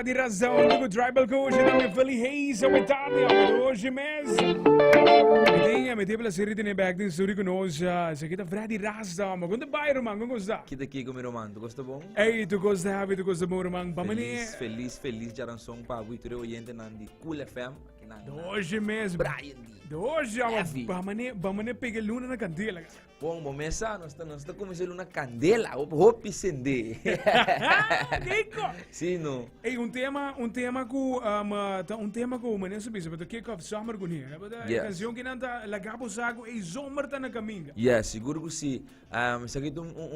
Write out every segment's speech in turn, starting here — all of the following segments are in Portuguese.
Di razão do Tribal Coach da minha Feliz Amitania hoje mesmo. Me tem pela série de back din story conosco. Se kita Freddy Razda, ma quando vai Roman, como está? Kita aqui com o meu irmão, tu gosta bom? Ei, tu gosta de coisa bom Roman, pamane. Feliz de aranção para o Ituro oyente nandi Cool FM, que nandi. Hoje mesmo. Brian D. Hoje, pamane pega luna na candela. Bom, começar, nós estamos começando uma candela, hope sende. Nico. Sim, não. Ei, um tema que o mané subisse, para kick off summer com ele. A canção que nanta lagabo sago e zomer tá na caminho. Yes, seguro que sim. Sa aqui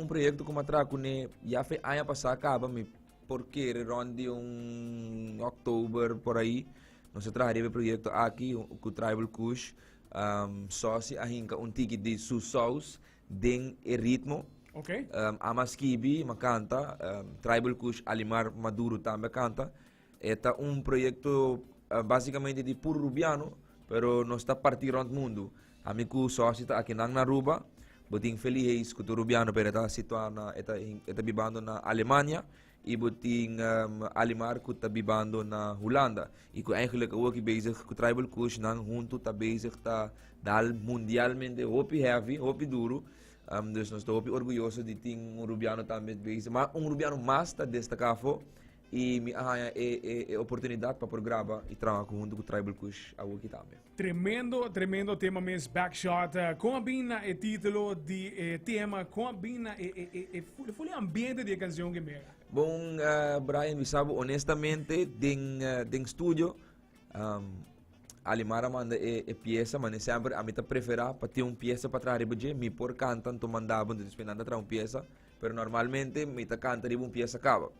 projeto como atraco ne já foi ano passado acaba me porque ronde outubro por aí. Nós trabalhamos o projeto aqui com o Tribal Kush. Sócio ahinka ticket de susaus den ritmo. Okay. Amaskibi makanta, Tribal Kush Alimar Maduro também canta. Eta projeto basicamente de puro rubiano, pero nós está partindo around mundo. Amigo sócio está aqui na Aruba, boting feliz com o rubiano, pero está situado eta bibando na Alemanha. E boting Alimar que está bibando na Holanda. E que eigenlijk ook bezig com Tribal Kush nang junto está bezig tá dal mundialmente hopi heavy, hopi duro. Dus nós estamos orgulhosos de ter rubiano também bezig, mas rubiano mais está destacado e me arranha oportunidade para gravar e trabalhar junto com Tribal Kush aqui também. Tremendo tema mesmo, Backshot. Como bem o título de tema, como bem o ambiente da canção que me. Bom, Brian, me sabe honestamente, den estúdio, Alimara manda peça, mas sempre a mim tá preferar para ter peça para trás de me por cantam, tu mandava, tu esperando atrás peça, pero normalmente me tá canta de peça acaba.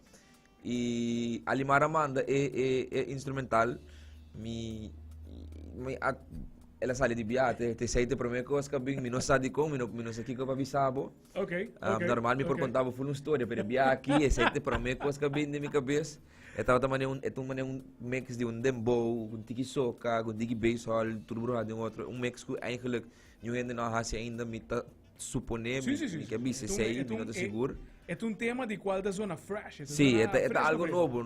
E Alimara manda instrumental, ela sai de biate, te sei te primeira coisa que bem, não sabe como, não sei que eu avisava. Ok. Normal me por contava full história, pero biate aqui, sei te primeira coisa que bem de minha cabeça. Estava também mix de dembow, tiki soca, tiki basshall, tudo bruxado de outro, mix que eigenlijk não ainda não há ainda me tá suponer, que bem se sei, não tô seguro. É tema de qual da zona fresh. Sim, é algo novo,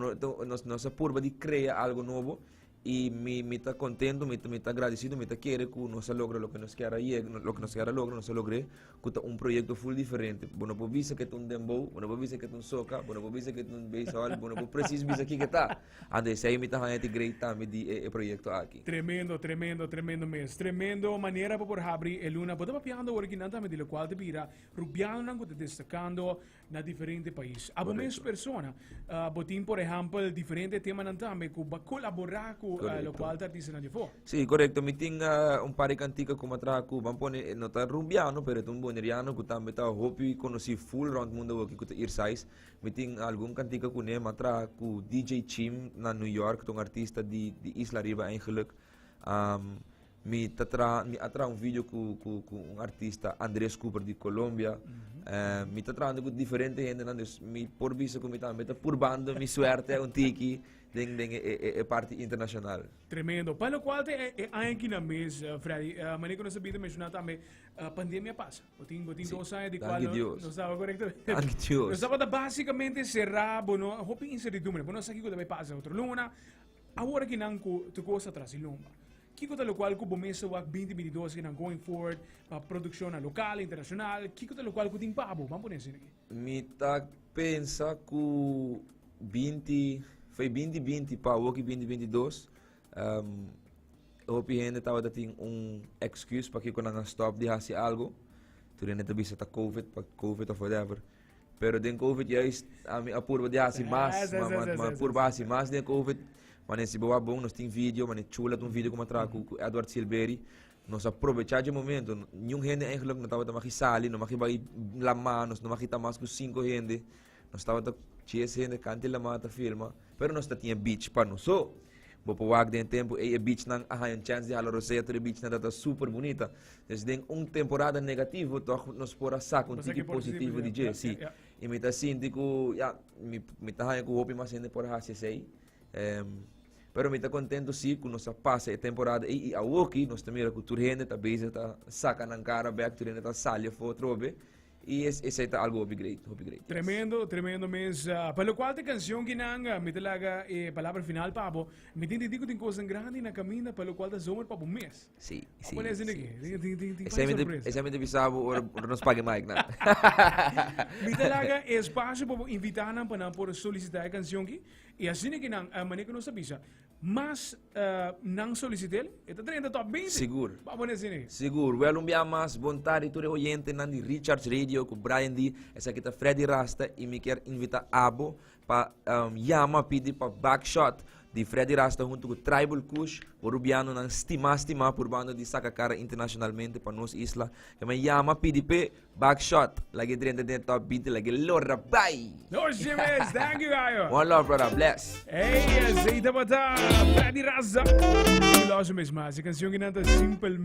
nossa curva de criar algo novo. E me está contento, me está agradecido, me está querendo que nós logra o que nós queremos, o que nós queremos lograr, nós logré com projeto full diferente. Bueno, por visa que é dembow, bueno, por visa que é soca, bueno, por visa que é baseball, bueno, por preciso visa aqui que está. Ande, sei me está ganhando great também de projeto aqui. Tremendo mesmo. Tremendo maneira para abrir a luna. Podemos piando original também de lo qual te vira, rubiano não está destacando na diferente país. A mesma pessoa, botin por exemplo, diferente tema não também, que colaborar com lo qual está dizendo de fora. Sim, correto. Me tem par de cantiga como atrás que vamos pôr, não está rubiano, pero é boneriano que também está hopi conheci full round mundo aqui que ir size. Me tem algum cantiga com ele atrás com DJ Chim na New York, um artista de Isla Riba eigenlijk. Me atra vídeo com artista Andrés Cooper de Colômbia. Me atra com diferente gente, me por visa como também por banda, me suerte tiki. É parte internacional. Tremendo. Para o qual é aqui na mesa, Freddy, maneira que nós sabemos mencionar também, a pandemia passa. Botin 2 anos de qual não estava correto. Nós estava basicamente cerrado, não, hoping incertidumbre, mas nós aqui que vai passar outra luna, agora que não tu coisa atrás de lomba. Que coisa local que começa o 2022 que não going forward para produção local, internacional, que coisa local que tem pabo, vamos por isso aqui. Me tá pensa que 20 para o 2022, eu ainda estava dando excuse para que quando não stop de fazer algo, tu ainda bisa tá COVID ou whatever. Pero den COVID a purba de fazer mais, mas purba fazer mais den COVID, mas se boa bom nós tem vídeo, mas chula vídeo como atrás com Edward Silveri, nós aproveitar de momento, nenhum gente eigenlijk não estava mais sali, não mais vai lama, nós não mais tá mais com 5 gente, nós estava cheio gente cante la mata filma. Pero nós tinha beach para nós. So, Bopawag din tempo beach nang ahayan chance de halar Roseto de beach na data super bonita. Desde temporada negativo, toch nos pora saco um tipo positivo de Jesse. E me tá sinto me tá hayan ko hopi mas hindi por hasi sei. Pero me tá contento sim com nossa passa a temporada e a Woki nós também a cultura gente tá base tá saca na cara back to tá salha for trobe. E esse é algo great. Tremendo mês. Pelo qual a canção que nanga, me talaga palavra final papo, me digo tem coisa grande na caminho, pelo qual a zomer papo mês. Sim. Olha assim aqui, tem surpresa. Esse é muito bisabo, ou nos pague mais, não? Me talaga espaço para invitar na para por solicitar a canção aqui, e assim que nang, maneira que não sabia, mas nang solicitar, esta treinta top 20. Seguro. Papo nesse né? Seguro. Well, mais vontade tu oyente na di Richards Radio com Brian D. Essa aqui tá Freddy Rasta e me quer invitar Abo para Yama pedir para Backshot de Freddy Rasta junto com Tribal Kush, o Rubiano ng estima por bando de Sacacara internacionalmente para nos isla. Kaya Yama pedir para Backshot. Lagi 30 de top 20, lagi Lora. Bye! No, Jimenez, thank you, Gaio. One love, brother. Bless. Hey, aceita para Freddy Rasta. Loja mesmo, a canção que nanta simplesmente